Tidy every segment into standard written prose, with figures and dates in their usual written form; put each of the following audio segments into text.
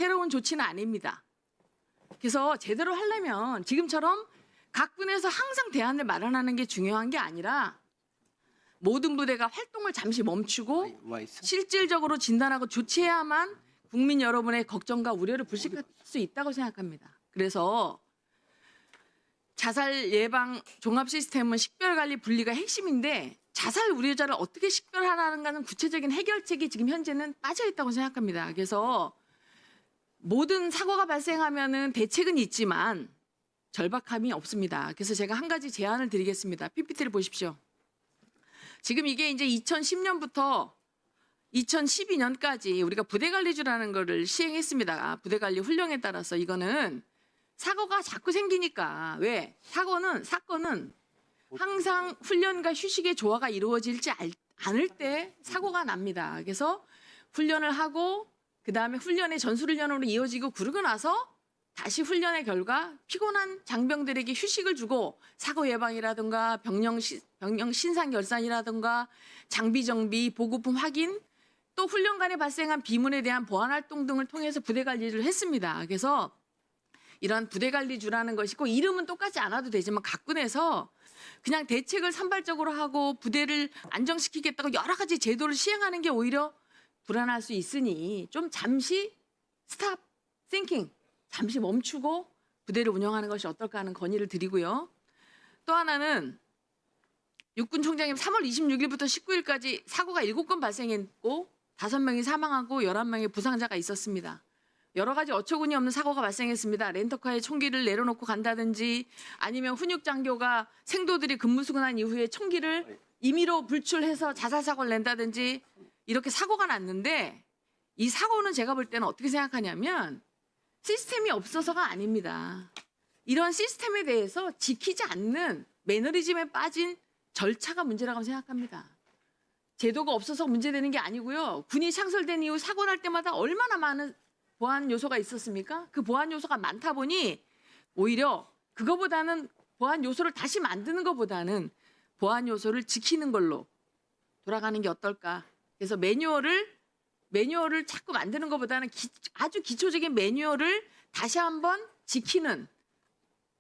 새로운 조치는 아닙니다. 그래서 제대로 하려면 지금처럼 각 분에서 항상 대안을 마련하는 게 중요한 게 아니라 모든 부대가 활동을 잠시 멈추고 와 있어. 실질적으로 진단하고 조치해야만 국민 여러분의 걱정과 우려를 불식할 수 있다고 생각합니다. 그래서 자살 예방 종합 시스템은 식별관리 분리가 핵심인데 자살 우려자를 어떻게 식별하라는가는 구체적인 해결책이 지금 현재는 빠져 있다고 생각합니다. 그래서 모든 사고가 발생하면은 대책은 있지만 절박함이 없습니다. 그래서 제가 한 가지 제안을 드리겠습니다. PPT를 보십시오. 지금 이게 이제 2010년부터 2012년까지 우리가 부대관리주라는 거를 시행했습니다. 부대관리 훈령에 따라서 이거는 사고가 자꾸 생기니까 왜 사건은 항상 훈련과 휴식의 조화가 이루어질지 않을 때 사고가 납니다. 그래서 훈련을 하고 그다음에 훈련의 전술훈련으로 이어지고 그러고 나서 다시 훈련의 결과 피곤한 장병들에게 휴식을 주고 사고 예방이라든가 병영 신상 결산이라든가 장비 정비, 보급품 확인 또 훈련간에 발생한 비문에 대한 보안 활동 등을 통해서 부대 관리를 했습니다. 그래서 이런 부대 관리주라는 것이 꼭 이름은 똑같지 않아도 되지만 각 군에서 그냥 대책을 산발적으로 하고 부대를 안정시키겠다고 여러 가지 제도를 시행하는 게 오히려 불안할 수 있으니 좀 잠시 스탑 싱킹 잠시 멈추고 부대를 운영하는 것이 어떨까 하는 건의를 드리고요. 또 하나는 육군 총장님 3월 26일부터 19일까지 사고가 7건 발생했고 5명이 사망하고 11명의 부상자가 있었습니다. 여러 가지 어처구니 없는 사고가 발생했습니다. 렌터카에 총기를 내려놓고 간다든지 아니면 훈육 장교가 생도들이 근무 수근한 이후에 총기를 임의로 불출해서 자살 사고를 낸다든지 이렇게 사고가 났는데 이 사고는 제가 볼 때는 어떻게 생각하냐면 시스템이 없어서가 아닙니다. 이런 시스템에 대해서 지키지 않는 매너리즘에 빠진 절차가 문제라고 생각합니다. 제도가 없어서 문제되는 게 아니고요. 군이 창설된 이후 사고 날 때마다 얼마나 많은 보안 요소가 있었습니까? 그 보안 요소가 많다 보니 오히려 그거보다는 보안 요소를 다시 만드는 것보다는 보안 요소를 지키는 걸로 돌아가는 게 어떨까? 그래서 매뉴얼을 자꾸 만드는 것보다는 아주 기초적인 매뉴얼을 다시 한번 지키는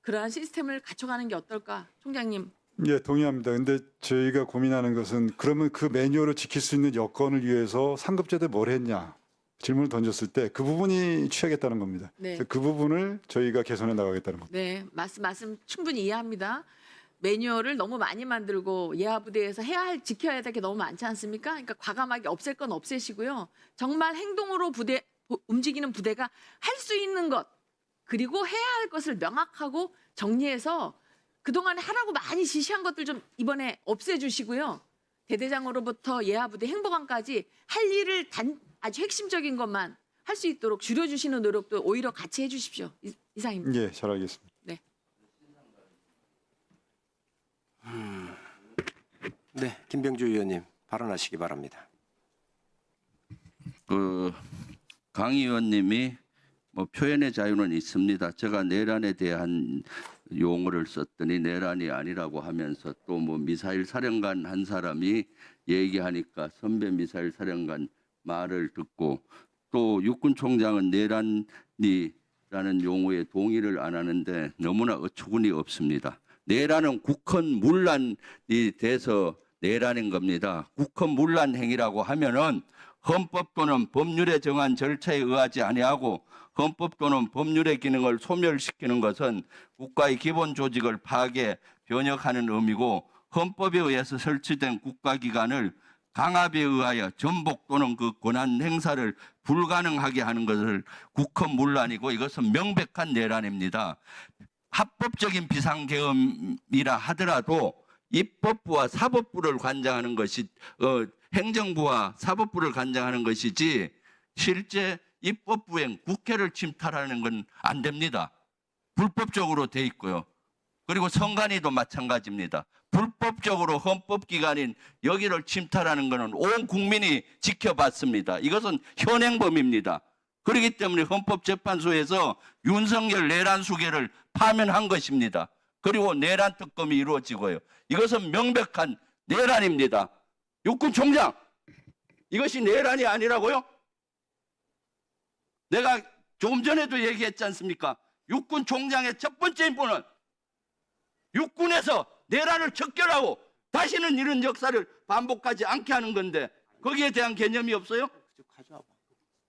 그러한 시스템을 갖춰가는 게 어떨까? 총장님. 예, 동의합니다. 근데 저희가 고민하는 것은 그러면 그 매뉴얼을 지킬 수 있는 여건을 위해서 상급제도에 뭘 했냐 질문을 던졌을 때 그 부분이 취하겠다는 겁니다. 네. 그래서 그 부분을 저희가 개선해 나가겠다는 겁니다. 네, 말씀 충분히 이해합니다. 매뉴얼을 너무 많이 만들고 예하부대에서 지켜야 될 게 너무 많지 않습니까? 그러니까 과감하게 없앨 건 없애시고요. 정말 행동으로 움직이는 부대가 할 수 있는 것 그리고 해야 할 것을 명확하고 정리해서 그동안에 하라고 많이 지시한 것들 좀 이번에 없애주시고요. 대대장으로부터 예하부대 행보관까지 할 일을 아주 핵심적인 것만 할 수 있도록 줄여주시는 노력도 오히려 같이 해주십시오. 이상입니다. 예, 잘 알겠습니다. 네. 네, 김병주 의원님 발언하시기 바랍니다. 강 의원님이 뭐 표현의 자유는 있습니다. 제가 내란에 대한 용어를 썼더니 내란이 아니라고 하면서 또 뭐 미사일 사령관 한 사람이 얘기하니까 선배 미사일 사령관 말을 듣고 또 육군 총장은 내란이라는 용어에 동의를 안 하는데 너무나 어처구니 없습니다. 내란은 국헌문란이 돼서 내란인 겁니다. 국헌문란 행위라고 하면은 헌법 또는 법률에 정한 절차에 의하지 아니하고 헌법 또는 법률의 기능을 소멸시키는 것은 국가의 기본 조직을 파괴, 변혁하는 의미고 헌법에 의해서 설치된 국가기관을 강압에 의하여 전복 또는 그 권한 행사를 불가능하게 하는 것을 국헌문란이고 이것은 명백한 내란입니다. 합법적인 비상계엄이라 하더라도 입법부와 사법부를 관장하는 것이 행정부와 사법부를 관장하는 것이지 실제 입법부행 국회를 침탈하는 건 안 됩니다. 불법적으로 돼 있고요. 그리고 선관위도 마찬가지입니다. 불법적으로 헌법기관인 여기를 침탈하는 것은 온 국민이 지켜봤습니다. 이것은 현행범입니다. 그렇기 때문에 헌법재판소에서 윤석열 내란 수개를 파면한 것입니다. 그리고 내란 특검이 이루어지고요. 이것은 명백한 내란입니다. 육군 총장, 이것이 내란이 아니라고요? 내가 조금 전에도 얘기했지 않습니까? 육군 총장의 첫 번째 임무는 육군에서 내란을 척결하고 다시는 이런 역사를 반복하지 않게 하는 건데 거기에 대한 개념이 없어요?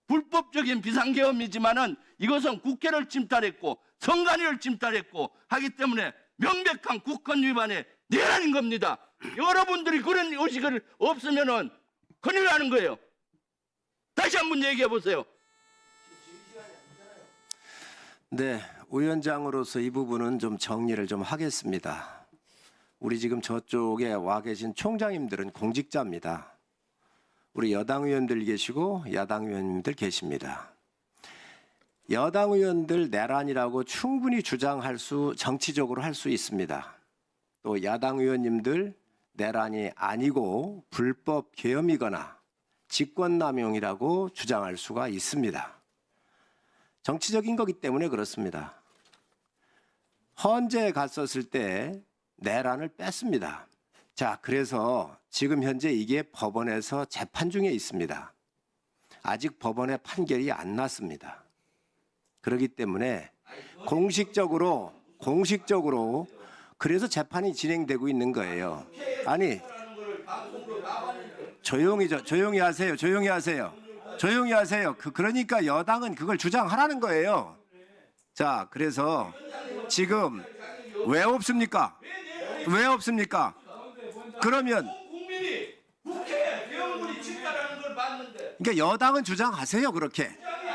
불법적인 비상계엄이지만은 이것은 국회를 침탈했고 선관위를 침탈했고 하기 때문에 명백한 국헌 위반의 내란인 겁니다. 여러분들이 그런 의식을 없으면은 큰일 나는 거예요. 다시 한번 얘기해 보세요. 네, 위원장으로서 이 부분은 좀 정리를 좀 하겠습니다. 우리 지금 저쪽에 와 계신 총장님들은 공직자입니다. 우리 여당 의원들 계시고 야당 의원님들 계십니다. 여당 의원들 내란이라고 충분히 주장할 수, 정치적으로 할 수 있습니다. 또 야당 의원님들 내란이 아니고 불법 계엄이거나 직권남용이라고 주장할 수가 있습니다. 정치적인 거기 때문에 그렇습니다. 헌재에 갔었을 때 내란을 뺐습니다. 자, 그래서 지금 현재 이게 법원에서 재판 중에 있습니다. 아직 법원의 판결이 안 났습니다. 그렇기 때문에 공식적으로 그래서 재판이 진행되고 있는 거예요. 아니, 조용히 하세요. 그러니까 여당은 그걸 주장하라는 거예요. 자, 그래서 지금 왜 없습니까? 그러면 그러니까 여당은 주장하세요, 그렇게.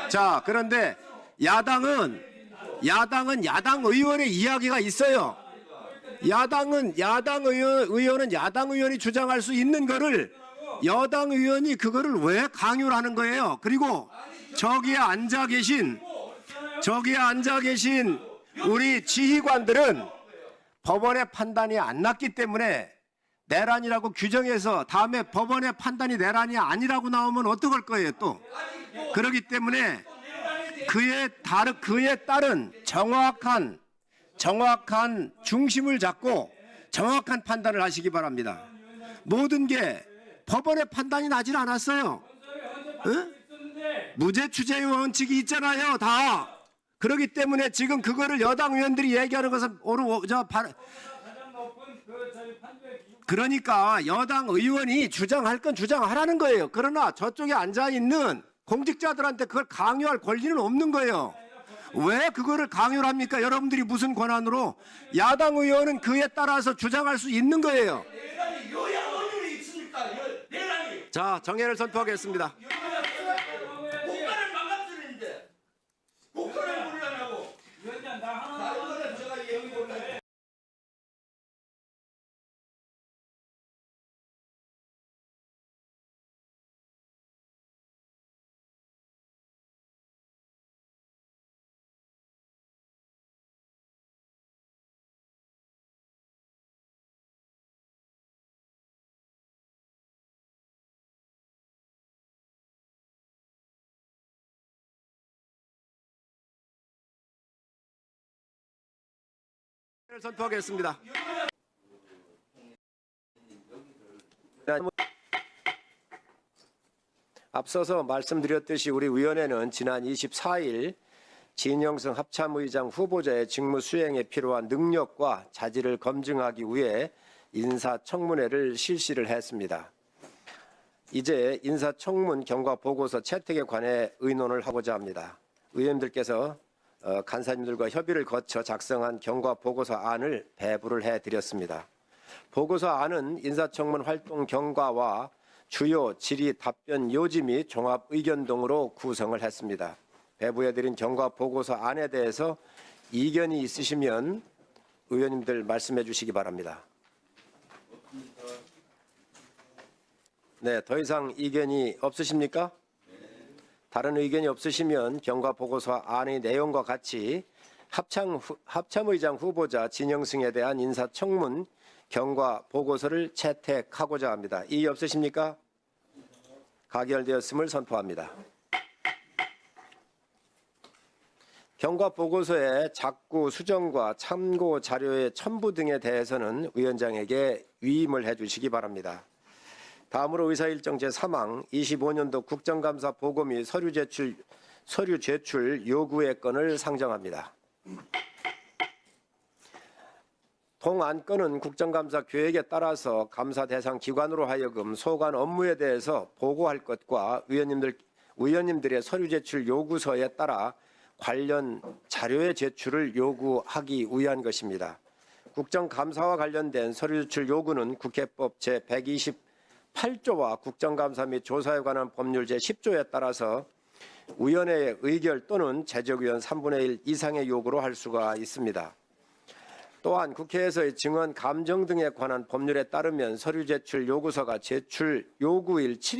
자, 그런데 야당은 야당 의원의 이야기가 있어요. 야당 의원이 주장할 수 있는 거를 여당 의원이 그거를 왜 강요를 하는 거예요? 그리고 저기에 앉아 계신 우리 지휘관들은 법원의 판단이 안 났기 때문에 내란이라고 규정해서 다음에 법원의 판단이 내란이 아니라고 나오면 어떡할 거예요, 또. 그렇기 때문에 그에 따른 정확한 중심을 잡고 정확한 판단을 하시기 바랍니다. 모든 게 법원의 판단이 나질 않았어요. 응? 무죄 추재의 원칙이 있잖아요, 다. 그렇기 때문에 지금 그거를 여당 의원들이 얘기하는 것은 그러니까 여당 의원이 주장할 건 주장하라는 거예요. 그러나 저쪽에 앉아있는 공직자들한테 그걸 강요할 권리는 없는 거예요. 왜 그거를 강요를 합니까? 여러분들이 무슨 권한으로? 야당 의원은 그에 따라서 주장할 수 있는 거예요. 자, 정해를 선포하겠습니다. 국가를 망가뜨리는데 국가를 모르려고. 위원장, 나 하나 제가 얘기해볼게요. 선포하겠습니다. 앞서서 말씀드렸듯이 우리 위원회는 지난 24일 진영승 합참의장 후보자의 직무 수행에 필요한 능력과 자질을 검증하기 위해 인사청문회를 실시를 했습니다. 이제 인사청문 경과 보고서 채택에 관해 의논을 하고자 합니다. 의원님들께서 간사님들과 협의를 거쳐 작성한 경과 보고서 안을 배부를 해드렸습니다. 보고서 안은 인사청문 활동 경과와 주요 질의 답변 요지 및 종합 의견 등으로 구성을 했습니다. 배부해드린 경과 보고서 안에 대해서 이견이 있으시면 의원님들 말씀해 주시기 바랍니다. 네, 더 이상 이견이 없으십니까? 다른 의견이 없으시면 경과 보고서 안의 내용과 같이 합참의장 후보자 진영승에 대한 인사청문 경과 보고서를 채택하고자 합니다. 이의 없으십니까? 가결되었음을 선포합니다. 경과 보고서의 작구 수정과 참고 자료의 첨부 등에 대해서는 위원장에게 위임을 해주시기 바랍니다. 다음으로 의사일정 제3항 25년도 국정감사 보고 및 서류 제출 서류 제출 요구의 건을 상정합니다. 동안건은 국정감사 계획에 따라서 감사 대상 기관으로 하여금 소관 업무에 대해서 보고할 것과 의원님들의 서류 제출 요구서에 따라 관련 자료의 제출을 요구하기 위한 것입니다. 국정감사와 관련된 서류 제출 요구는 국회법 제128조와 국정감사 및 조사에 관한 법률 제10조에 따라서 위원회의 의결 또는 제적의원 3분의 1 이상의 요구로 할 수가 있습니다. 또한 국회에서의 증언 감정 등에 관한 법률에 따르면 서류 제출 요구서가 제출 요구일 7일